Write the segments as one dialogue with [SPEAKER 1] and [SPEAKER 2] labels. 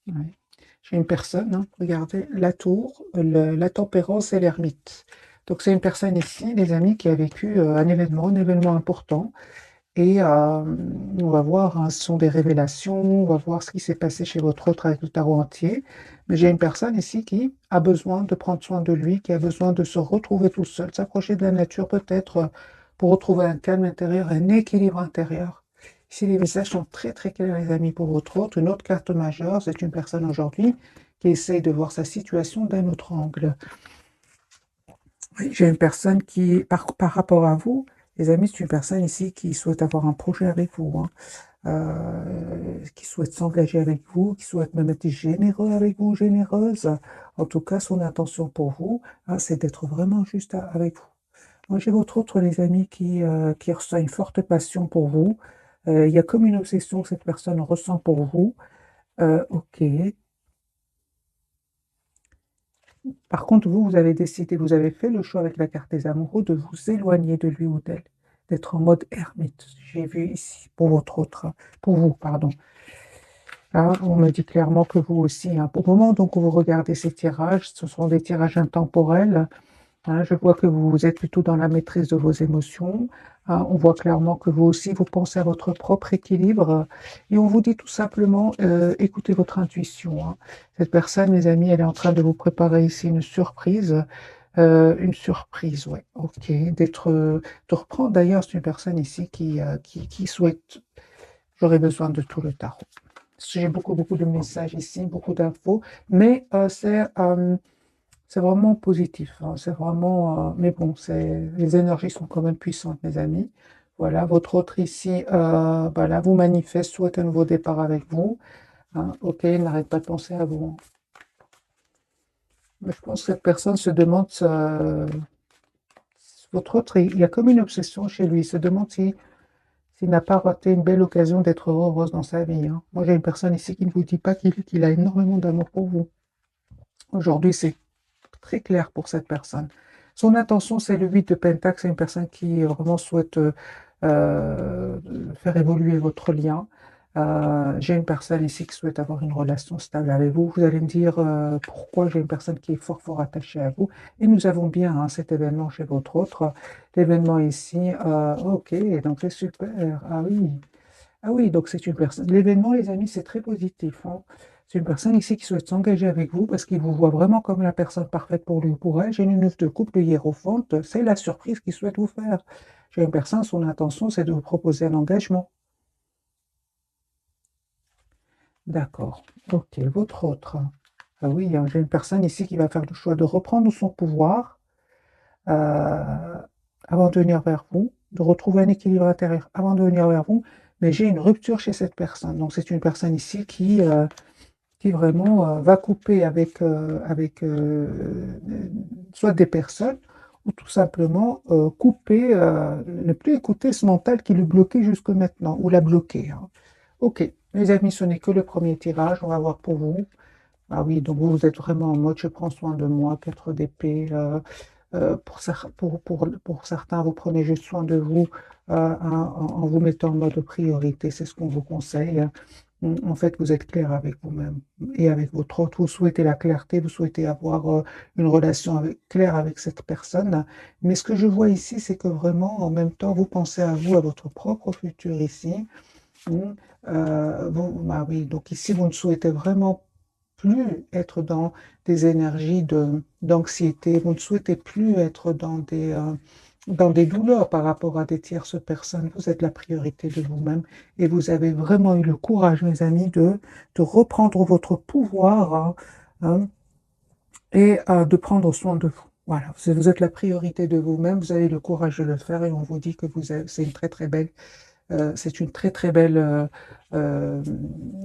[SPEAKER 1] Ouais. J'ai une personne, hein, regardez, la tour, la tempérance et l'ermite. Donc c'est une personne ici, les amis, qui a vécu un événement important. Et on va voir, hein, ce sont des révélations, on va voir ce qui s'est passé chez votre autre avec le tarot entier. Mais j'ai une personne ici qui a besoin de prendre soin de lui, qui a besoin de se retrouver tout seul, s'approcher de la nature peut-être pour retrouver un calme intérieur, un équilibre intérieur. Ici, les messages sont très très clairs, les amis, pour votre autre. Une autre carte majeure, c'est une personne aujourd'hui qui essaye de voir sa situation d'un autre angle. Oui, j'ai une personne qui, par rapport à vous, les amis, c'est une personne ici qui souhaite avoir un projet avec vous, hein, qui souhaite s'engager avec vous, qui souhaite même être généreux avec vous, généreuse. En tout cas, son intention pour vous, hein, c'est d'être vraiment juste avec vous. Moi, j'ai votre autre, les amis, qui ressent une forte passion pour vous. Il y a comme une obsession que cette personne ressent pour vous. Ok. Par contre, vous, vous avez décidé, vous avez fait le choix avec la carte des amoureux de vous éloigner de lui ou d'elle, d'être en mode ermite. J'ai vu ici pour votre autre, pour vous, pardon. Là, on me dit clairement que vous aussi, hein. Au moment donc où vous regardez ces tirages, ce sont des tirages intemporels, hein. Je vois que vous êtes plutôt dans la maîtrise de vos émotions, hein. On voit clairement que vous aussi, vous pensez à votre propre équilibre. Et on vous dit tout simplement, écoutez votre intuition, hein. Cette personne, mes amis, elle est en train de vous préparer ici une surprise, ouais, ok. De reprendre d'ailleurs, c'est une personne ici qui souhaite, j'aurais besoin de tout le tarot. J'ai beaucoup, beaucoup de messages ici, beaucoup d'infos, mais c'est vraiment positif, hein, c'est vraiment, mais bon, les énergies sont quand même puissantes, mes amis. Voilà, votre autre ici, voilà, vous manifeste, souhaite un nouveau départ avec vous, hein, ok, il n'arrête pas de penser à vous, hein. Mais je pense que cette personne se demande, votre autre, il y a comme une obsession chez lui, il se demande s'il n'a pas raté une belle occasion d'être heureuse dans sa vie, hein. Moi, j'ai une personne ici qui ne vous dit pas qu'il a énormément d'amour pour vous. Aujourd'hui, c'est très clair pour cette personne. Son intention, c'est le 8 de Pentacle. C'est une personne qui vraiment souhaite euh, faire évoluer votre lien. J'ai une personne ici qui souhaite avoir une relation stable avec vous. Vous allez me dire pourquoi j'ai une personne qui est fort, fort attachée à vous. Et nous avons bien, hein, cet événement chez votre autre. L'événement ici, ok, donc c'est super. Ah oui. Ah oui, donc c'est une personne. L'événement, les amis, c'est très positif, hein. C'est une personne ici qui souhaite s'engager avec vous parce qu'il vous voit vraiment comme la personne parfaite pour lui ou pour elle. J'ai une neuf de coupe, le hiérophante, c'est la surprise qu'il souhaite vous faire. J'ai une personne, son intention, c'est de vous proposer un engagement. D'accord. Ok, votre autre. Ah oui, hein, j'ai une personne ici qui va faire le choix de reprendre son pouvoir euh, avant de venir vers vous, de retrouver un équilibre intérieur avant de venir vers vous. Mais j'ai une rupture chez cette personne. Donc c'est une personne ici qui vraiment va couper avec soit des personnes ou tout simplement couper, ne plus écouter ce mental qui le bloquait jusque maintenant ou l'a bloqué, hein. Ok, les amis, ce n'est que le premier tirage, on va voir pour vous. Ah oui, donc vous êtes vraiment en mode je prends soin de moi, 4 d'épée. Pour certains, vous prenez juste soin de vous en vous mettant en mode priorité, c'est ce qu'on vous conseille. En fait, vous êtes clair avec vous-même et avec votre autre. Vous souhaitez la clarté, vous souhaitez avoir une relation claire avec cette personne. Mais ce que je vois ici, c'est que vraiment, en même temps, vous pensez à vous, à votre propre futur ici. Mm. Bah oui, donc ici, vous ne souhaitez vraiment plus être dans des énergies d'anxiété, vous ne souhaitez plus être dans des douleurs par rapport à des tierces personnes. Vous êtes la priorité de vous-même et vous avez vraiment eu le courage, mes amis, de reprendre votre pouvoir, hein, et de prendre soin de vous. Voilà, vous êtes la priorité de vous-même, vous avez le courage de le faire et on vous dit que c'est une très très belle c'est une très très belle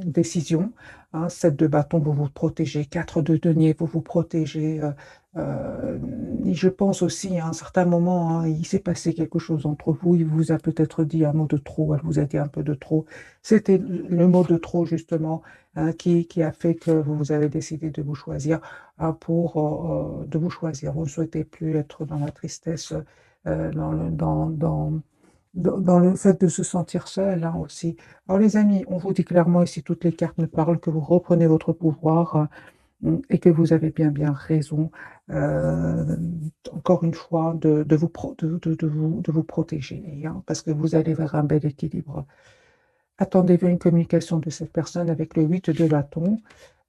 [SPEAKER 1] décision, hein. 7 de bâton, vous vous protégez. 4 de denier, vous vous protégez. Et je pense aussi, à un certain moment, hein, il s'est passé quelque chose entre vous. Il vous a peut-être dit un mot de trop. Elle vous a dit un peu de trop. C'était le mot de trop, justement, hein, qui a fait que vous avez décidé de vous choisir, hein, de vous choisir. Vous ne souhaitez plus être dans la tristesse, dans dans le fait de se sentir seul, hein, aussi. Alors les amis, on vous dit clairement ici, toutes les cartes me parlent que vous reprenez votre pouvoir, et que vous avez bien raison, heu, encore une fois, de vous pro de vous protéger, hein, parce que vous allez vers un bel équilibre. Attendez-vous à une communication de cette personne avec le 8 de bâton.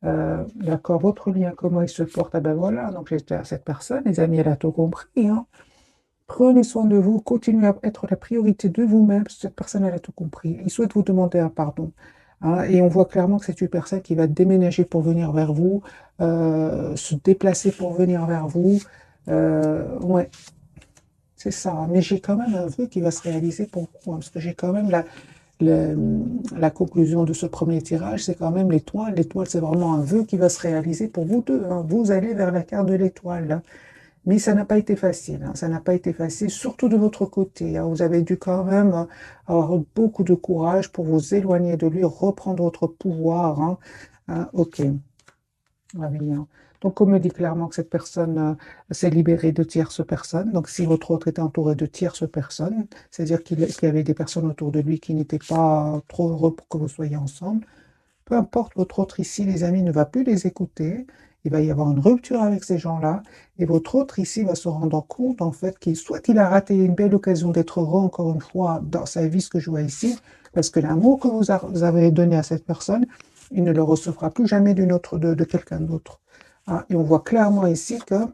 [SPEAKER 1] D'accord, votre lien, comment il se porte? Ah ben voilà, donc j'espère cette personne, les amis, elle a tout compris, hein. Prenez soin de vous, continuez à être la priorité de vous-même, cette personne, elle a tout compris. Il souhaite vous demander un pardon, hein, et on voit clairement que c'est une personne qui va déménager pour venir vers vous, se déplacer pour venir vers vous. Ouais, c'est ça, hein. Mais j'ai quand même un vœu qui va se réaliser pour vous, hein, parce que j'ai quand même la conclusion de ce premier tirage, c'est quand même l'étoile. L'étoile, c'est vraiment un vœu qui va se réaliser pour vous deux, hein. Vous allez vers la carte de l'étoile, hein. Mais ça n'a pas été facile, hein, ça n'a pas été facile, surtout de votre côté, hein. Vous avez dû quand même avoir beaucoup de courage pour vous éloigner de lui, reprendre votre pouvoir, hein. Ok, ah oui, hein. Donc, on me dit clairement que cette personne s'est libérée de tierces personnes. Donc, si votre autre était entouré de tierces personnes, c'est-à-dire qu'il y avait des personnes autour de lui qui n'étaient pas trop heureux pour que vous soyez ensemble, peu importe, votre autre ici, les amis, ne va plus les écouter. Il va y avoir une rupture avec ces gens-là. Et votre autre ici va se rendre compte, en fait, qu'il soit il a raté une belle occasion d'être heureux, encore une fois, dans sa vie, ce que je vois ici, parce que l'amour que vous avez donné à cette personne, il ne le recevra plus jamais de quelqu'un d'autre. Ah, et on voit clairement ici que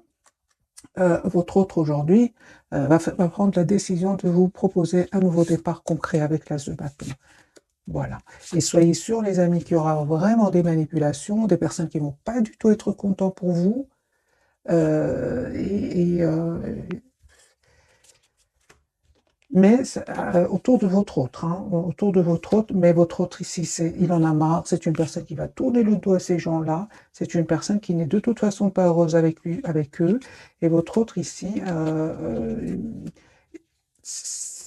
[SPEAKER 1] votre autre aujourd'hui va prendre la décision de vous proposer un nouveau départ concret avec l'as de bâton. Voilà. Et soyez sûrs, les amis, qu'il y aura vraiment des manipulations, des personnes qui vont pas du tout être contents pour vous. Et mais autour de votre autre, hein, autour de votre autre, mais votre autre ici, il en a marre, c'est une personne qui va tourner le dos à ces gens-là, c'est une personne qui n'est de toute façon pas heureuse avec lui, avec eux, et votre autre ici,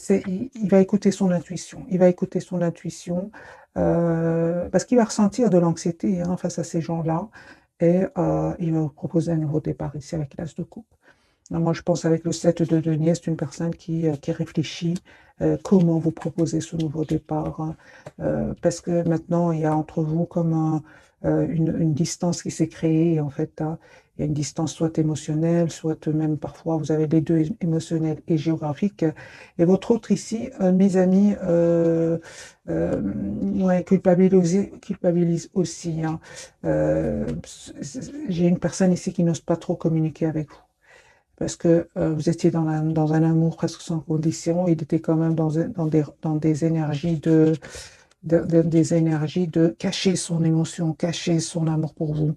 [SPEAKER 1] il va écouter son intuition. Il va écouter son intuition parce qu'il va ressentir de l'anxiété, hein, face à ces gens-là. Et il va vous proposer un nouveau départ ici avec l'As de coupe. Non, moi, je pense avec le 7 de denier, c'est une personne qui réfléchit comment vous proposer ce nouveau départ, hein. Parce que maintenant, il y a entre vous comme une distance qui s'est créée, en fait, hein. Il y a une distance soit émotionnelle, soit même parfois vous avez les deux, émotionnels et géographiques. Et votre autre ici, mes amis, ouais, culpabilise aussi, hein. Euh, j'ai une personne ici qui n'ose pas trop communiquer avec vous parce que vous étiez dans un amour presque sans condition. Il était quand même dans des énergies des énergies de cacher son émotion, cacher son amour pour vous.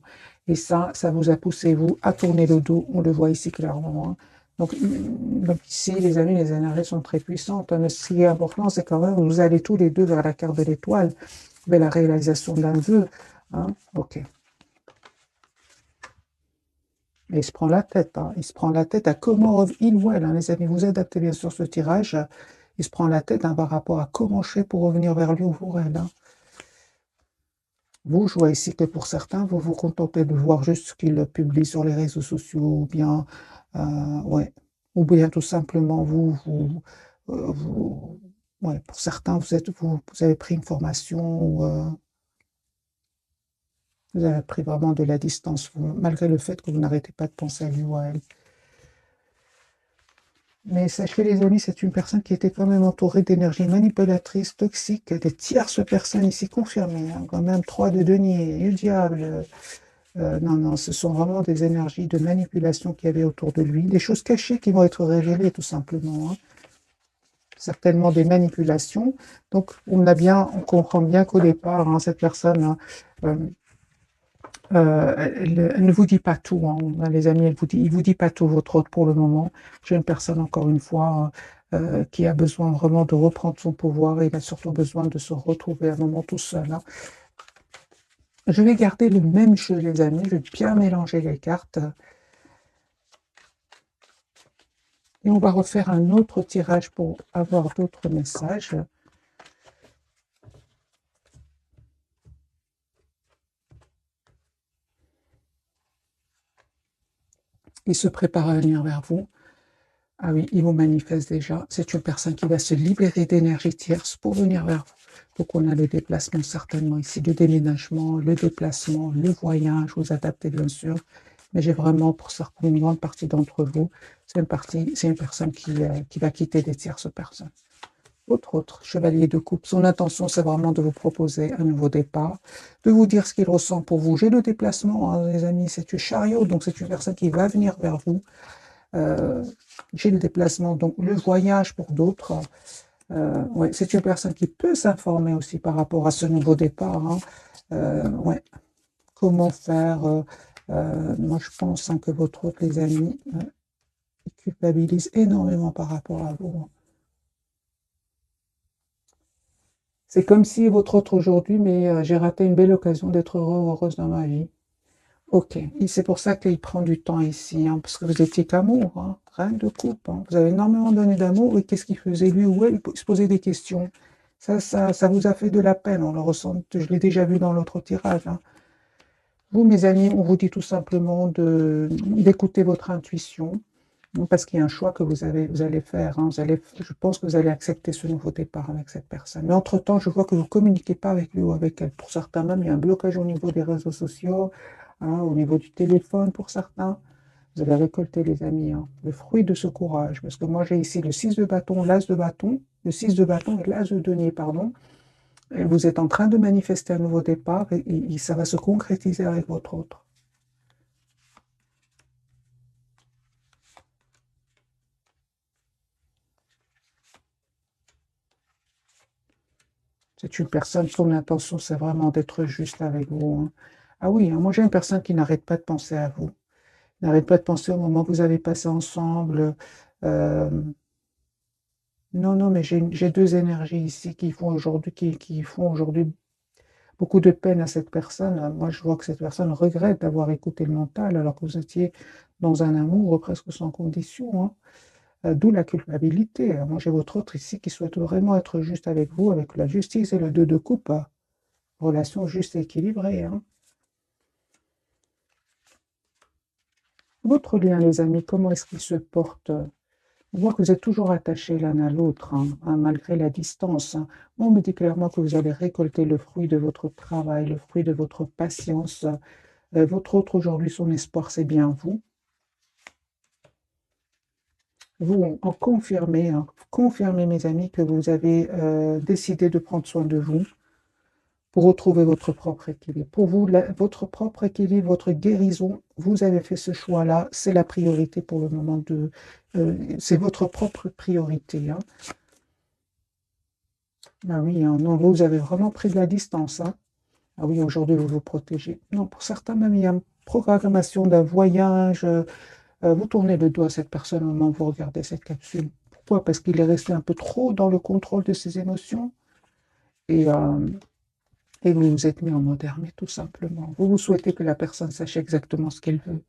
[SPEAKER 1] Et ça vous a poussé, vous, à tourner le dos. On le voit ici clairement, hein. Donc ici, les amis, les énergies sont très puissantes, hein. Mais ce qui est important, c'est quand même, vous allez tous les deux vers la carte de l'étoile, vers la réalisation d'un vœu, hein. Ok. Et il se prend la tête, hein. Il se prend la tête à comment il ou elle, hein, les amis, vous adaptez bien sûr ce tirage. Il se prend la tête, hein, par rapport à comment je fais pour revenir vers lui ou pour elle, hein. Vous, je vois ici que pour certains, vous vous contentez de voir juste ce qu'il publie sur les réseaux sociaux, ou bien, ouais, ou bien tout simplement vous, ouais, pour certains, vous avez pris une formation, ou vous avez pris vraiment de la distance, malgré le fait que vous n'arrêtez pas de penser à lui ou à elle. Mais sachez les amis, c'est une personne qui était quand même entourée d'énergie manipulatrice, toxique, des tierces personnes ici confirmées, hein, quand même 3 de denier, le diable. Non, non, ce sont vraiment des énergies de manipulation qu'il y avait autour de lui, des choses cachées qui vont être révélées tout simplement, hein. Certainement des manipulations. Donc on comprend bien qu'au départ, hein, cette personne, hein, euh, elle ne vous dit pas tout, hein, les amis, il vous dit pas tout, votre hôte, pour le moment. J'ai une personne, encore une fois, qui a besoin vraiment de reprendre son pouvoir, et il a surtout besoin de se retrouver un moment tout seul, hein. Je vais garder le même jeu, les amis, je vais bien mélanger les cartes, et on va refaire un autre tirage pour avoir d'autres messages. Il se prépare à venir vers vous. Ah oui, il vous manifeste déjà. C'est une personne qui va se libérer d'énergie tierce pour venir vers vous. Donc on a le déplacement certainement ici, le déménagement, le déplacement, le voyage, vous adaptez bien sûr. Mais j'ai vraiment, pour certains, une grande partie d'entre vous, c'est une personne qui va quitter des tierces personnes. Autre chevalier de coupe, son intention, c'est vraiment de vous proposer un nouveau départ, de vous dire ce qu'il ressent pour vous. J'ai le déplacement, hein, les amis, c'est un chariot, donc c'est une personne qui va venir vers vous. Euh, j'ai le déplacement, donc le voyage pour d'autres. Ouais, c'est une personne qui peut s'informer aussi par rapport à ce nouveau départ. Hein. Ouais, comment faire. Moi, je pense hein, que votre hôte, les amis, culpabilise énormément par rapport à vous. Hein. C'est comme si votre autre aujourd'hui, mais j'ai raté une belle occasion d'être heureux ou heureuse dans ma vie. Ok, et c'est pour ça qu'il prend du temps ici, hein, parce que vous étiez qu'amour, hein, rien de couple. Hein. Vous avez énormément donné d'amour, et qu'est-ce qu'il faisait lui ou elle? Il se posait des questions. Ça vous a fait de la peine, on le ressent, je l'ai déjà vu dans l'autre tirage. Hein. Vous, mes amis, on vous dit tout simplement d'écouter votre intuition, parce qu'il y a un choix que vous allez faire. Hein. Je pense que vous allez accepter ce nouveau départ avec cette personne. Mais entre-temps, je vois que vous ne communiquez pas avec lui ou avec elle. Pour certains même, il y a un blocage au niveau des réseaux sociaux, hein, au niveau du téléphone pour certains. Vous allez récolter, les amis, hein, le fruit de ce courage. Parce que moi, j'ai ici le 6 de bâton, l'as de bâton, le 6 de bâton et l'as de denier, pardon. Et vous êtes en train de manifester un nouveau départ et ça va se concrétiser avec votre autre. C'est une personne, son intention, c'est vraiment d'être juste avec vous. Hein. Ah oui, hein, moi j'ai une personne qui n'arrête pas de penser à vous, n'arrête pas de penser au moment que vous avez passé ensemble. Euh, non, non, mais j'ai deux énergies ici qui font aujourd'hui beaucoup de peine à cette personne. Moi, je vois que cette personne regrette d'avoir écouté le mental alors que vous étiez dans un amour presque sans condition. Hein. D'où la culpabilité. Moi, j'ai votre autre ici qui souhaite vraiment être juste avec vous, avec la justice et le deux de coupe. Hein. Relation juste et équilibrée. Hein. Votre lien, les amis, comment est-ce qu'il se porte? On voit que vous êtes toujours attachés l'un à l'autre, hein, hein, malgré la distance. Hein. On me dit clairement que vous allez récolter le fruit de votre travail, le fruit de votre patience. Votre autre aujourd'hui, son espoir, c'est bien vous. Vous en confirmez, hein, confirmez, mes amis, que vous avez décidé de prendre soin de vous pour retrouver votre propre équilibre. Pour vous, votre propre équilibre, votre guérison, vous avez fait ce choix-là, c'est la priorité pour le moment c'est votre propre priorité. Hein. Ah oui, hein, non, vous avez vraiment pris de la distance. Hein. Ah oui, aujourd'hui, vous vous protégez. Non, pour certains, même, il y a une programmation d'un voyage. Vous tournez le doigt à cette personne au moment où vous regardez cette capsule. Pourquoi? Parce qu'il est resté un peu trop dans le contrôle de ses émotions. Et, euh, Et vous vous êtes mis en mode ermite, tout simplement. Vous souhaitez que la personne sache exactement ce qu'elle veut.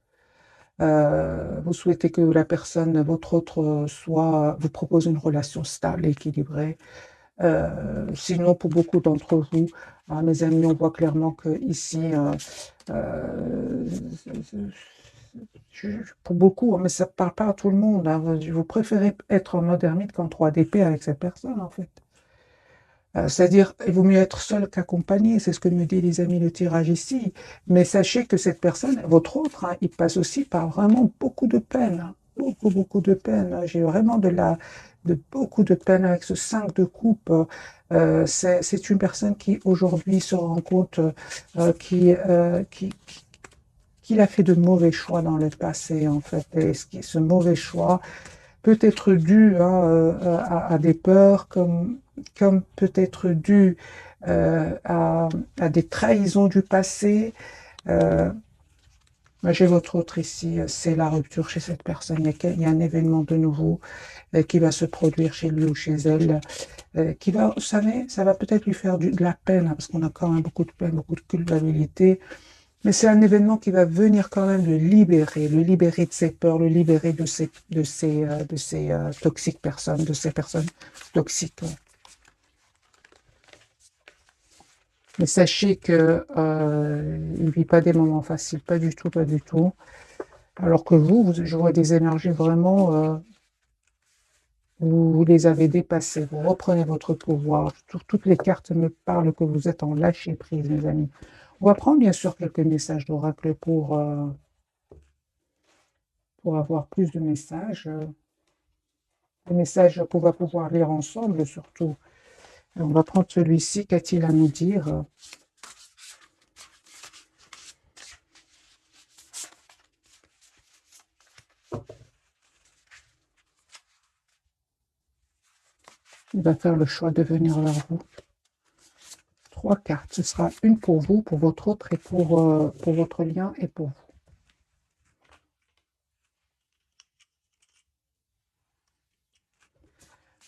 [SPEAKER 1] Vous souhaitez que la personne, votre autre, vous propose une relation stable et équilibrée. Sinon, pour beaucoup d'entre vous, hein, mes amis, on voit clairement que ici, euh, pour beaucoup, hein, mais ça ne parle pas à tout le monde. Hein, vous préférez être en mode ermite qu'en 3DP avec cette personne, en fait. C'est-à-dire, il vaut mieux être seul qu'accompagné, c'est ce que me dit les amis le tirage ici. Mais sachez que cette personne, votre autre, hein, il passe aussi par vraiment beaucoup de peine. Hein. Beaucoup, beaucoup de peine. J'ai vraiment beaucoup de peine avec ce 5 de coupe. C'est une personne qui aujourd'hui se rend compte qu'il a fait de mauvais choix dans le passé, en fait. Et ce mauvais choix peut être dû hein, à des peurs, comme peut être dû à des trahisons du passé. Euh, j'ai votre autre ici, c'est la rupture chez cette personne. Il y a un événement de nouveau qui va se produire chez lui ou chez elle, qui va, vous savez, ça va peut-être lui faire de la peine, hein, parce qu'on a quand même beaucoup de peine, beaucoup de culpabilité. Mais c'est un événement qui va venir quand même le libérer de ses peurs, le libérer de ces toxiques personnes, de ces personnes toxiques. Mais sachez que il ne vit pas des moments faciles, pas du tout, pas du tout. Alors que je vois des énergies vraiment vous les avez dépassés, vous reprenez votre pouvoir. Toutes les cartes me parlent que vous êtes en lâcher prise, mes amis. On va prendre bien sûr quelques messages d'oracle pour avoir plus de messages. Les messages qu'on va pouvoir lire ensemble surtout. On va prendre celui-ci, qu'a-t-il à nous dire? Il va faire le choix de venir vers vous. 3 cartes, ce sera une pour vous, pour votre autre et pour votre lien et pour vous.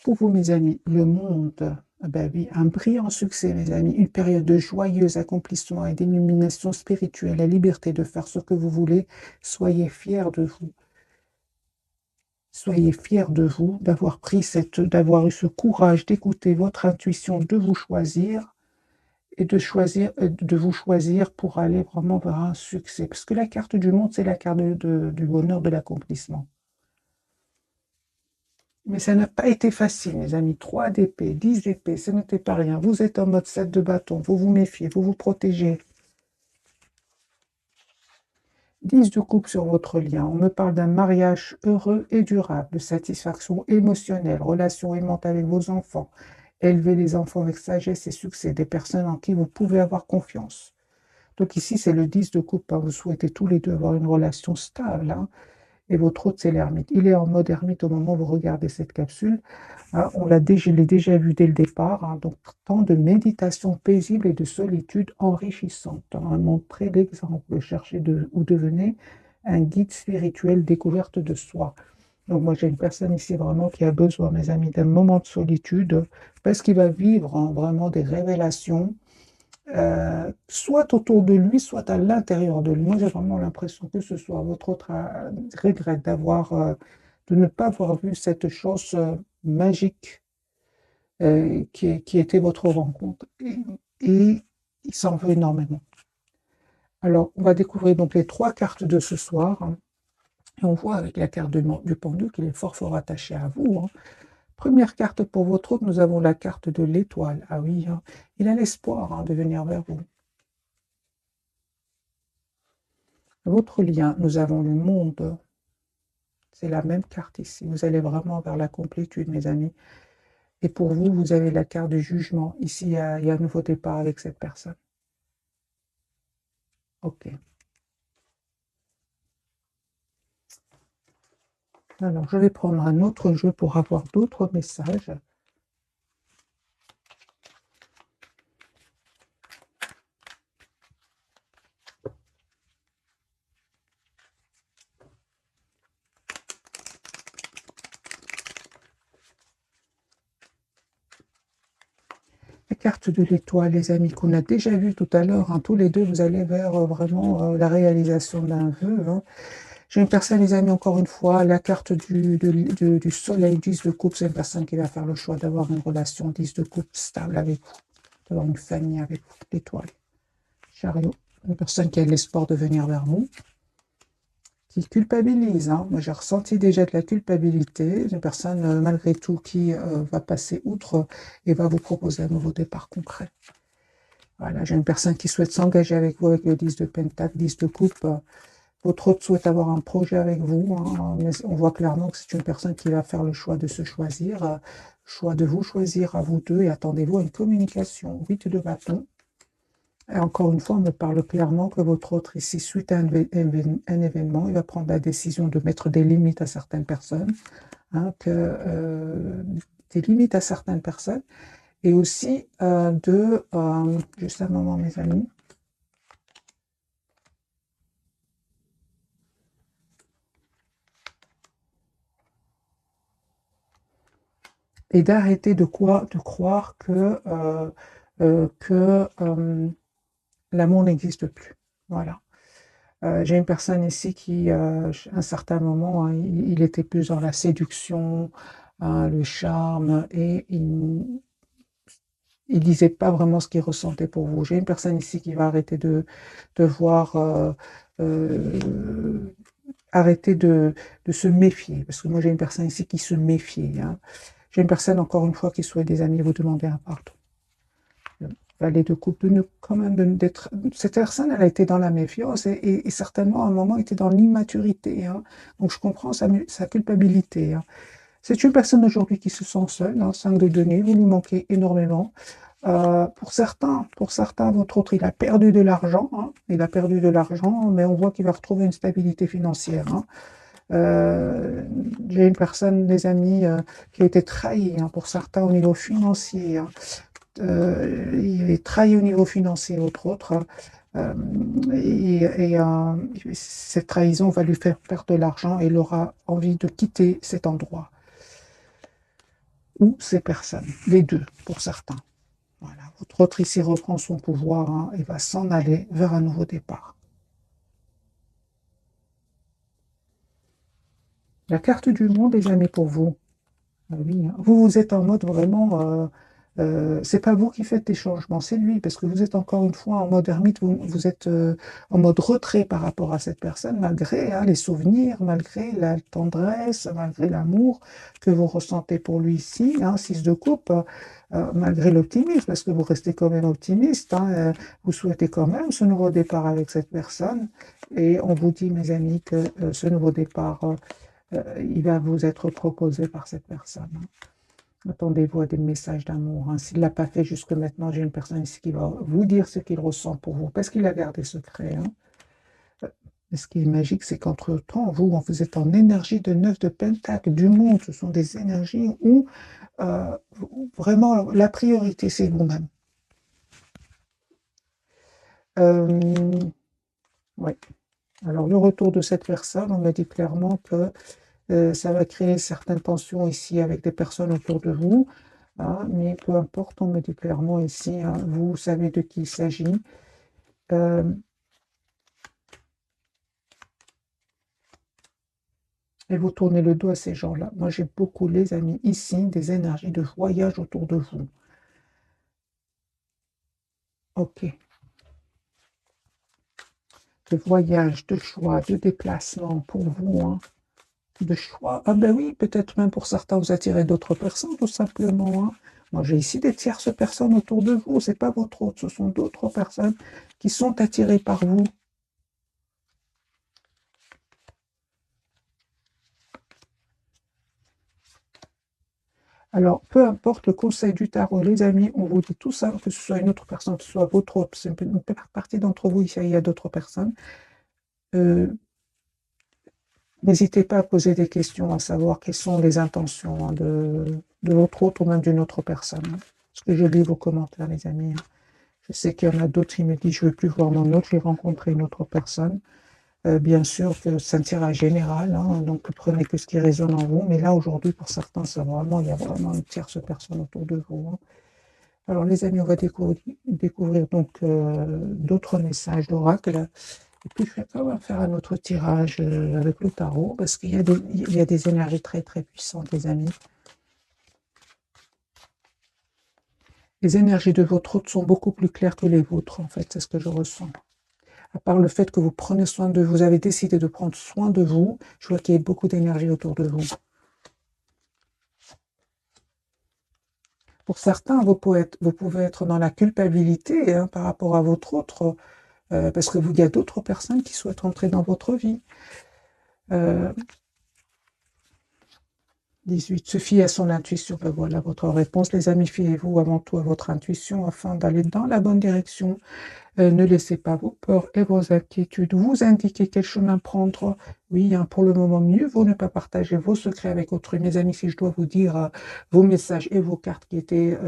[SPEAKER 1] Pour vous, mes amis, le monde, ben oui, un brillant succès, mes amis, une période de joyeux accomplissement et d'illumination spirituelle, la liberté de faire ce que vous voulez. Soyez fiers de vous. Soyez fiers de vous, d'avoir eu ce courage d'écouter votre intuition, de vous choisir et de vous choisir pour aller vraiment vers un succès. Parce que la carte du monde, c'est la carte du bonheur, de l'accomplissement. Mais ça n'a pas été facile, mes amis. 3 d'épée, 10 d'épée, ce n'était pas rien. Vous êtes en mode 7 de bâton, vous vous méfiez, vous vous protégez. 10 de coupe sur votre lien. On me parle d'un mariage heureux et durable, de satisfaction émotionnelle, relation aimante avec vos enfants. Élevez les enfants avec sagesse et succès, des personnes en qui vous pouvez avoir confiance. Donc ici, c'est le 10 de coupe. Hein. Vous souhaitez tous les deux avoir une relation stable. Hein. Et votre autre, c'est l'ermite. Il est en mode ermite au moment où vous regardez cette capsule. Hein, je l'ai déjà vu dès le départ. Hein, donc, temps de méditation paisible et de solitude enrichissante. Hein, montrez l'exemple. Cherchez ou devenez un guide spirituel découverte de soi. Donc, moi, j'ai une personne ici vraiment qui a besoin, mes amis, d'un moment de solitude parce qu'il va vivre hein, vraiment des révélations soit autour de lui, soit à l'intérieur de lui. Moi, j'ai vraiment l'impression que ce soit votre autre regrette de ne pas avoir vu cette chose magique qui était votre rencontre. Et il s'en veut énormément. Alors, on va découvrir donc les 3 cartes de ce soir. Hein, et on voit avec la carte du pendu qu'il est fort, fort attaché à vous. Hein. Première carte pour votre autre, nous avons la carte de l'étoile. Ah oui, hein, il a l'espoir hein, de venir vers vous. Votre lien, nous avons le monde. C'est la même carte ici. Vous allez vraiment vers la complétude, mes amis. Et pour vous, vous avez la carte du jugement. Ici, il y a un nouveau départ avec cette personne. Ok. Alors, je vais prendre un autre jeu pour avoir d'autres messages. La carte de l'étoile, les amis, qu'on a déjà vu tout à l'heure. Hein, tous les deux, vous allez vers vraiment la réalisation d'un vœu. Hein. J'ai une personne, les amis, encore une fois, la carte du soleil, 10 de coupe, c'est une personne qui va faire le choix d'avoir une relation 10 de coupe stable avec vous, d'avoir une famille avec vous, l'étoile. Chariot, une personne qui a l'espoir de venir vers vous, qui culpabilise. Hein. Moi, j'ai ressenti déjà de la culpabilité, une personne, malgré tout, qui va passer outre et va vous proposer un nouveau départ concret. Voilà, j'ai une personne qui souhaite s'engager avec vous avec le 10 de pentacle, 10 de coupe. Votre autre souhaite avoir un projet avec vous, hein, mais on voit clairement que c'est une personne qui va faire le choix de se choisir, choix de vous choisir à vous deux, et attendez-vous à une communication. 8 de bâton. Et encore une fois, on me parle clairement que votre autre ici, suite à un événement, il va prendre la décision de mettre des limites à certaines personnes, hein, des limites à certaines personnes, et aussi juste un moment, mes amis, et d'arrêter de croire que l'amour n'existe plus. Voilà. J'ai une personne ici qui, à un certain moment, hein, il était plus dans la séduction, hein, le charme, et il disait pas vraiment ce qu'il ressentait pour vous. J'ai une personne ici qui va arrêter de voir arrêter de se méfier, parce que moi j'ai une personne ici qui se méfie, hein. J'ai une personne, encore une fois, qui souhaite des amis, vous demander un pardon. Valet de coupe, quand même, cette personne, elle a été dans la méfiance et certainement à un moment était dans l'immaturité, hein. Donc je comprends sa culpabilité, hein. C'est une personne aujourd'hui qui se sent seule, hein, 5 de denier, vous lui manquez énormément. Pour certains, votre autre, il a perdu de l'argent, hein, il a perdu de l'argent, mais on voit qu'il va retrouver une stabilité financière, hein. Euh, j'ai une personne, des amis, qui a été trahie, hein, pour certains au niveau financier, hein. Il est trahi au niveau financier, entre autres, hein. Euh, cette trahison va lui faire perdre de l'argent et il aura envie de quitter cet endroit ou ces personnes, les deux, pour certains. Voilà. Votre autre ici reprend son pouvoir, hein, et va s'en aller vers un nouveau départ. La carte du monde, les amis, pour vous. Ah oui, hein. Vous êtes en mode vraiment, c'est pas vous qui faites des changements, c'est lui, parce que vous êtes encore une fois en mode ermite, vous êtes en mode retrait par rapport à cette personne, malgré, hein, les souvenirs, malgré la tendresse, malgré l'amour que vous ressentez pour lui ici, hein, 6 de coupe, malgré l'optimisme, parce que vous restez quand même optimiste, hein, vous souhaitez quand même ce nouveau départ avec cette personne, et on vous dit, mes amis, que ce nouveau départ, il va vous être proposé par cette personne, hein. Attendez-vous à des messages d'amour, hein. S'il ne l'a pas fait jusque maintenant, j'ai une personne ici qui va vous dire ce qu'il ressent pour vous, parce qu'il a gardé secret, hein. Et ce qui est magique, c'est qu'entre-temps, vous êtes en énergie de 9 de Pentacle, du monde. Ce sont des énergies où vraiment la priorité, c'est vous-même. Ouais. Alors, le retour de cette personne, on me dit clairement que ça va créer certaines tensions ici avec des personnes autour de vous, hein, mais peu importe, on me dit clairement ici, hein, vous savez de qui il s'agit. Euh, et vous tournez le dos à ces gens-là. Moi, j'ai beaucoup, les amis, ici, des énergies de voyage autour de vous. Ok. De voyage, de choix, de déplacement pour vous, hein. De choix. Ah ben oui, peut-être même pour certains, vous attirez d'autres personnes, tout simplement, hein. Moi, j'ai ici des tierces personnes autour de vous. C'est pas votre autre, ce sont d'autres personnes qui sont attirées par vous. Alors, peu importe le conseil du tarot, les amis, on vous dit tout ça, que ce soit une autre personne, que ce soit votre autre, c'est une partie d'entre vous, ici, il y a d'autres personnes. Euh, N'hésitez pas à poser des questions, à savoir quelles sont les intentions, hein, de votre autre ou même d'une autre personne, hein. Parce que je lis vos commentaires, les amis, hein. Je sais qu'il y en a d'autres qui me disent, je ne veux plus voir mon autre, j'ai rencontré une autre personne. Bien sûr que c'est un tirage général, hein, donc prenez que ce qui résonne en vous. Mais là, aujourd'hui, pour certains, il y a vraiment une tierce personne autour de vous, hein. Alors, les amis, on va découvrir donc d'autres messages d'oracle. Et puis, je vais quand même faire un autre tirage avec le tarot, parce il y a des énergies très, très puissantes, les amis. Les énergies de votre hôte sont beaucoup plus claires que les vôtres, en fait, c'est ce que je ressens. À part le fait que vous prenez soin de vous, vous avez décidé de prendre soin de vous, je vois qu'il y a beaucoup d'énergie autour de vous. Pour certains, vous pouvez être dans la culpabilité, hein, par rapport à votre autre, parce que il y a d'autres personnes qui souhaitent entrer dans votre vie. Euh, 18. Se fier à son intuition. Ben voilà votre réponse. Les amis, fiez-vous avant tout à votre intuition afin d'aller dans la bonne direction. Ne laissez pas vos peurs et vos inquiétudes vous indiquer quel chemin prendre. Oui, hein, pour le moment, mieux vaut ne pas partager vos secrets avec autrui. Mes amis, si je dois vous dire vos messages et vos cartes qui étaient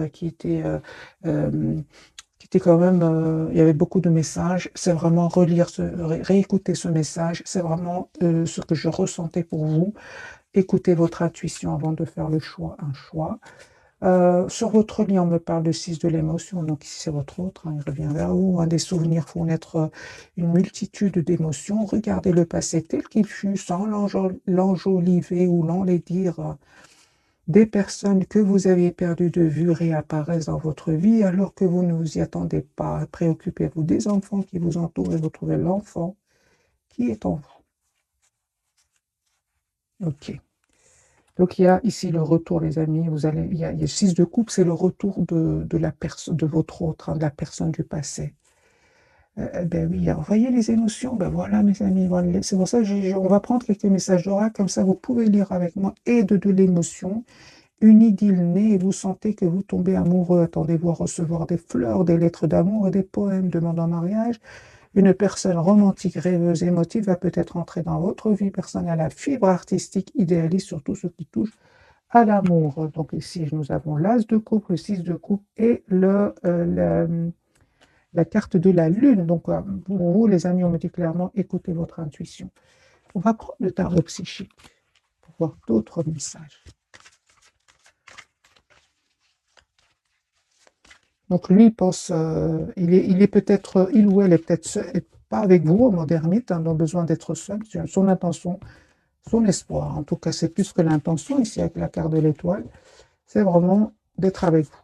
[SPEAKER 1] quand même, il y avait beaucoup de messages, c'est vraiment réécouter ce message, c'est vraiment ce que je ressentais pour vous. Écoutez votre intuition avant de faire un choix. Sur votre lit, on me parle de 6 de l'émotion, donc ici c'est votre autre, hein, il revient vers vous, hein. Des souvenirs font naître une multitude d'émotions. Regardez le passé tel qu'il fut, sans l'enjoliver ou l'enlaidir. Des personnes que vous aviez perdues de vue réapparaissent dans votre vie alors que vous ne vous y attendez pas. Préoccupez-vous des enfants qui vous entourent et vous trouvez l'enfant qui est en vous. Ok. Donc, il y a ici le retour, les amis. Il y a le 6 de coupe, c'est le retour de la personne, de votre autre, hein, de la personne du passé. Ben oui, alors, voyez les émotions, ben voilà, mes amis, voilà. C'est pour ça que on va prendre quelques messages d'oracle, comme ça vous pouvez lire avec moi, et de l'émotion. Une idylle naît et vous sentez que vous tombez amoureux. Attendez-vous à recevoir des fleurs, des lettres d'amour et des poèmes demandant mariage. Une personne romantique, rêveuse, émotive va peut-être entrer dans votre vie personnelle à fibre artistique, idéaliste sur tout ce qui touche à l'amour. Donc ici, nous avons l'as de coupe, le 6 de coupe et la carte de la lune. Donc pour vous, les amis, on me dit clairement, écoutez votre intuition. On va prendre le tarot psychique pour voir d'autres messages. Donc lui, il pense, il est peut-être, il ou elle est peut-être pas avec vous, en mode ermite, hein, donc besoin d'être seul. Son intention, son espoir, en tout cas, c'est plus que l'intention ici avec la carte de l'étoile, c'est vraiment d'être avec vous.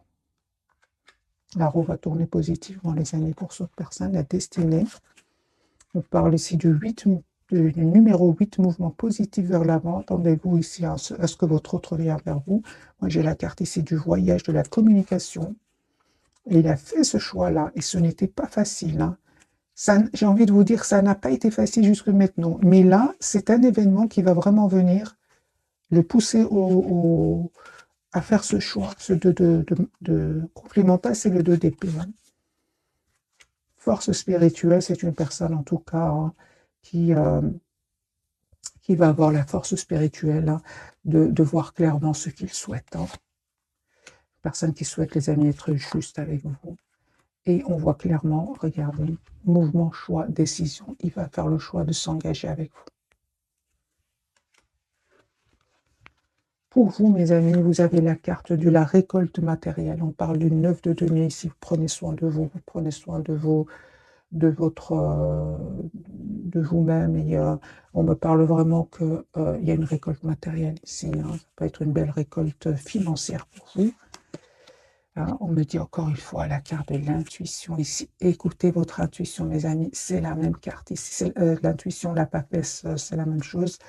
[SPEAKER 1] La roue va tourner positivement, les amis, pour cette personne, la destinée. On parle ici du numéro 8, mouvement positif vers l'avant. Attendez-vous ici à ce que votre autre vient vers vous. Moi, j'ai la carte ici du voyage, de la communication. Et il a fait ce choix-là, et ce n'était pas facile, hein. J'ai envie de vous dire, ça n'a pas été facile jusque maintenant. Mais là, c'est un événement qui va vraiment venir le pousser à faire ce choix. Ce de complémentaire, c'est le 2 d'épée, hein. Force spirituelle, c'est une personne en tout cas, hein, qui, euh, qui va avoir la force spirituelle, hein, de voir clairement ce qu'il souhaite, hein. Personne qui souhaite, les amis, être juste avec vous. Et on voit clairement, regardez, mouvement, choix, décision. Il va faire le choix de s'engager avec vous. Pour vous, mes amis, vous avez la carte de la récolte matérielle. On parle du 9 de denier ici. Vous prenez soin de vous, vous prenez soin de de vous-même. Et on me parle vraiment qu'il y a une récolte matérielle ici, hein. Ça peut être une belle récolte financière pour vous. Hein, on me dit encore une fois la carte de l'intuition ici. Écoutez votre intuition, mes amis. C'est la même carte ici. L'intuition, la papesse, c'est la même chose.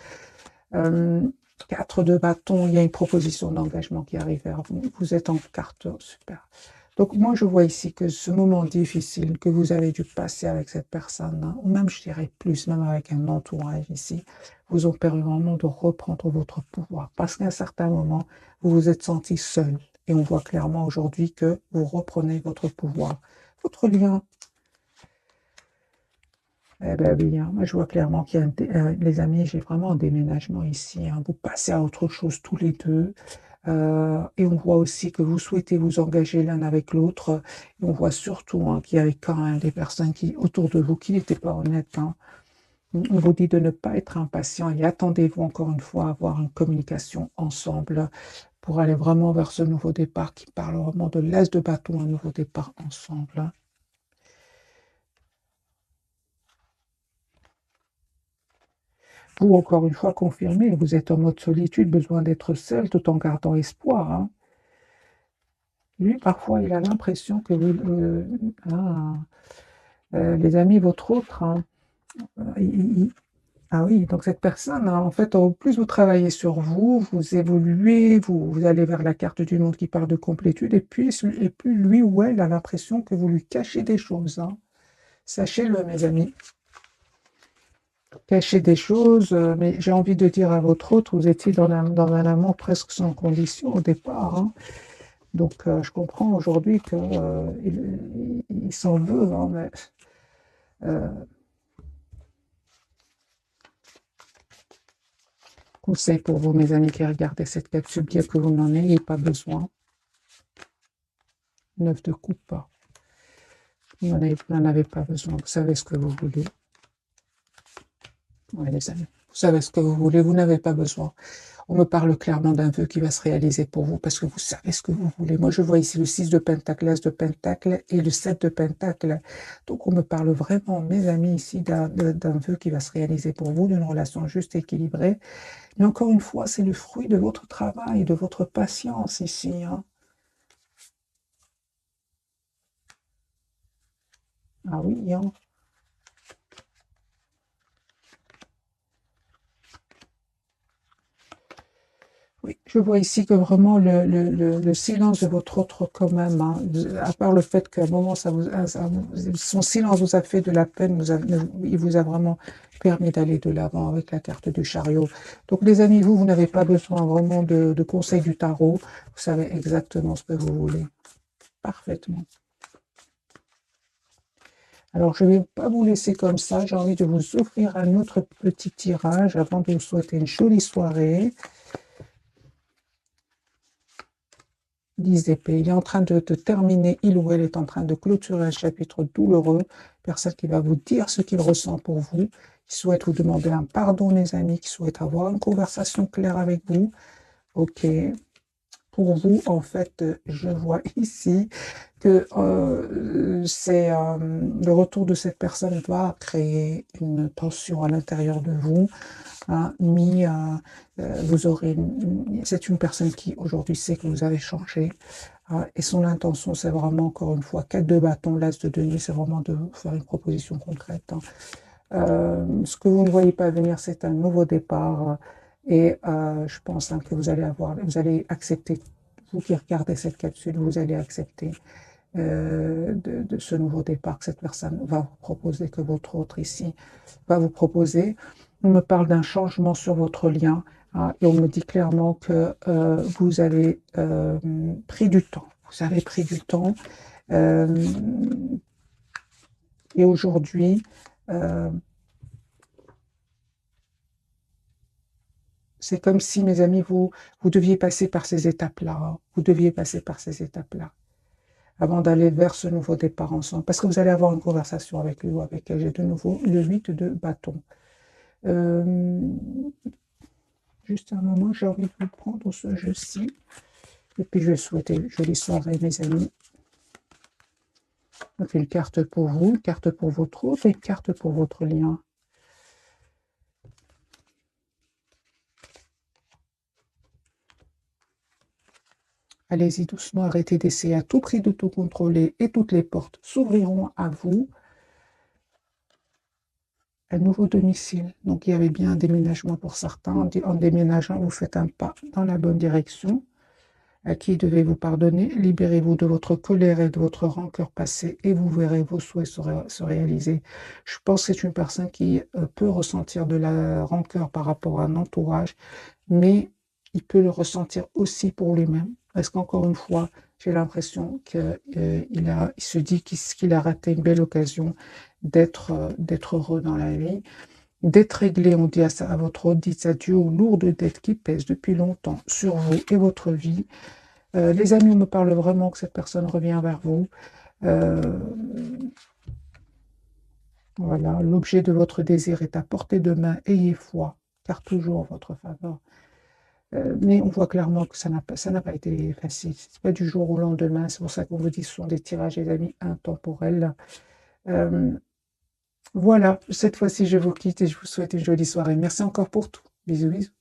[SPEAKER 1] 4 de bâton, il y a une proposition d'engagement qui arrive vers vous. Vous êtes en carte, super. Donc moi, je vois ici que ce moment difficile que vous avez dû passer avec cette personne, hein, ou même, je dirais plus, même avec un entourage ici, vous ont permis vraiment de reprendre votre pouvoir. Parce qu'à un certain moment, vous vous êtes senti seul. Et on voit clairement aujourd'hui que vous reprenez votre pouvoir. Votre lien, eh ben oui, hein, moi je vois clairement qu'il y a, les amis, j'ai vraiment un déménagement ici, hein. Vous passez à autre chose tous les deux. Et on voit aussi que vous souhaitez vous engager l'un avec l'autre. Et on voit surtout, hein, qu'il y avait quand même des personnes autour de vous qui n'étaient pas honnêtes, hein. On vous dit de ne pas être impatient et attendez-vous encore une fois à avoir une communication ensemble pour aller vraiment vers ce nouveau départ qui parle vraiment de l'as de bâton, un nouveau départ ensemble. Vous, encore une fois, confirmez, vous êtes en mode solitude, besoin d'être seul tout en gardant espoir, hein. Lui, parfois, il a l'impression que vous, les amis, votre autre, hein, ah oui, donc cette personne, hein, en fait, au plus vous travaillez sur vous, vous évoluez, vous allez vers la carte du monde qui parle de complétude, et plus lui ou elle a l'impression que vous lui cachez des choses, hein. Sachez-le, mes amis, cachez des choses, mais j'ai envie de dire à votre autre, vous étiez dans un amour presque sans condition au départ, hein. Donc, je comprends aujourd'hui que il s'en veut, hein, mais euh, conseil pour vous, mes amis qui regardez cette capsule, bien que vous n'en ayez pas besoin. 9 de coupe, vous n'en avez pas besoin. Vous savez ce que vous voulez. Oui, les amis, vous savez ce que vous voulez, vous n'avez pas besoin. On me parle clairement d'un vœu qui va se réaliser pour vous parce que vous savez ce que vous voulez. Moi, je vois ici le 6 de Pentacle, l'As de Pentacle et le 7 de Pentacle. Donc, on me parle vraiment, mes amis, ici d'un vœu qui va se réaliser pour vous, d'une relation juste, équilibrée. Mais encore une fois, c'est le fruit de votre travail, de votre patience ici, hein. Ah oui, hein. Je vois ici que vraiment le silence de votre autre quand même, hein, à part le fait qu'à un moment son silence vous a fait de la peine, il vous a vraiment permis d'aller de l'avant avec la carte du chariot. Donc les amis, vous n'avez pas besoin vraiment de conseils du tarot, vous savez exactement ce que vous voulez, parfaitement. Alors, je ne vais pas vous laisser comme ça. J'ai envie de vous offrir un autre petit tirage avant de vous souhaiter une jolie soirée. 10 épées. Il est en train de terminer, il ou elle est en train de clôturer un chapitre douloureux. Personne qui va vous dire ce qu'il ressent pour vous, qui souhaite vous demander un pardon, les amis, qui souhaite avoir une conversation claire avec vous. Ok. Pour vous, en fait, je vois ici que le retour de cette personne va créer une tension à l'intérieur de vous. Hein, vous aurez c'est une personne qui aujourd'hui sait que vous avez changé. Hein, et son intention, c'est vraiment, encore une fois, 4 de bâton, l'as de denier, c'est vraiment de faire une proposition concrète. Hein. Ce que vous ne voyez pas venir, c'est un nouveau départ. Et je pense, hein, que vous allez accepter, vous qui regardez cette capsule, vous allez accepter de ce nouveau départ que cette personne va vous proposer, que votre autre ici va vous proposer. On me parle d'un changement sur votre lien, hein, et on me dit clairement que vous avez pris du temps. Vous avez pris du temps. Et aujourd'hui, c'est comme si, mes amis, vous deviez passer par ces étapes-là. Hein. Vous deviez passer par ces étapes-là avant d'aller vers ce nouveau départ ensemble. Parce que vous allez avoir une conversation avec lui ou avec elle. J'ai de nouveau le 8 de bâton. Juste un moment, j'ai envie de vous prendre ce jeu-ci. Et puis, je vais souhaiter une jolie soirée, mes amis. Donc, une carte pour vous, une carte pour votre autre et une carte pour votre lien. Allez-y doucement, arrêtez d'essayer à tout prix de tout contrôler et toutes les portes s'ouvriront à vous. Un nouveau domicile. Donc, il y avait bien un déménagement pour certains. En déménageant, vous faites un pas dans la bonne direction. À qui devez-vous pardonner? Libérez-vous de votre colère et de votre rancœur passée et vous verrez vos souhaits se réaliser. Je pense que c'est une personne qui peut ressentir de la rancœur par rapport à un entourage, mais il peut le ressentir aussi pour lui-même. Parce qu'encore une fois, j'ai l'impression qu'il se dit qu'il a raté une belle occasion d'être heureux dans la vie, d'être réglé. On dit à votre autre, dites adieu aux lourdes dettes qui pèsent depuis longtemps sur vous et votre vie. Les amis, on me parle vraiment que cette personne revient vers vous. Voilà, l'objet de votre désir est à portée de main. Ayez foi, car toujours en votre faveur. Mais on voit clairement que ça n'a pas été facile. Ce n'est pas du jour au lendemain. C'est pour ça qu'on vous dit que ce sont des tirages, les amis, intemporels. Voilà, cette fois-ci, je vous quitte et je vous souhaite une jolie soirée. Merci encore pour tout. Bisous, bisous.